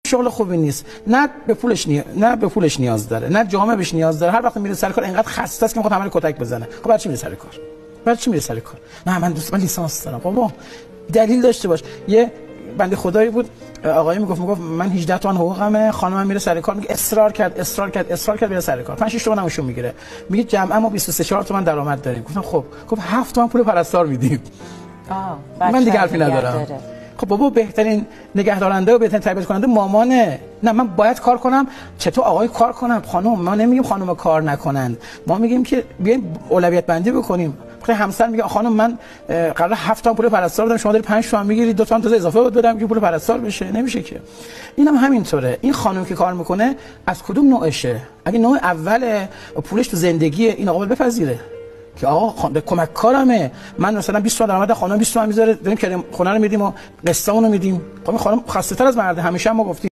شغل خوبی نیست، نه به پولش نیاز داره، نه جامعه بهش نیاز داره. هر وقت میره سر کار اینقدر خسته است که میخواد همه کتک بزنه. خب برای چی میره سر کار؟ برای چی میره سر کار؟ نه من لیسانس دارم. بابا دلیل داشته باش. یه بنده خدایی بود، آقایی میگفت من 18 تومن حقوقمه، خانمم میره سر کار، میگه اصرار کرد بره سر کار. 5 6 تومن همشون میگیره. میگه جمعا ما 23 4 تومن درآمد داریم. گفتم خب 7 تومن پول پرستار میدیم. من دیگه حرفی ندارم. خب بابا بهترین نگهدارنده و بهترین تربیت کننده مامانه. نه من باید کار کنم. چطور آقای کار کنم؟ خانم ما نمیگیم خانم کار نکنند، ما میگیم که بیاین اولویت بندی بکنیم. خیلی همسر میگه خانم من قرار 7 تومن پول پرستار بدم، شما داری 5 تومن میگیرید، 2 تومن تازه اضافه بدم که پول پرستار بشه. نمیشه که. اینم همینطوره. این خانم که کار میکنه از کدوم نوعشه؟ اگه نوع اوله پولش تو زندگی این آقا بپذیره که آقا کمک کارمه، من مثلا 20 تومن درآمد خانم 20 تومن میذاره، داریم که خونه رو میدیم و قسطمون رو میدیم. خب این خانم خسته تر از مرده، همیشه هم ما گفتیم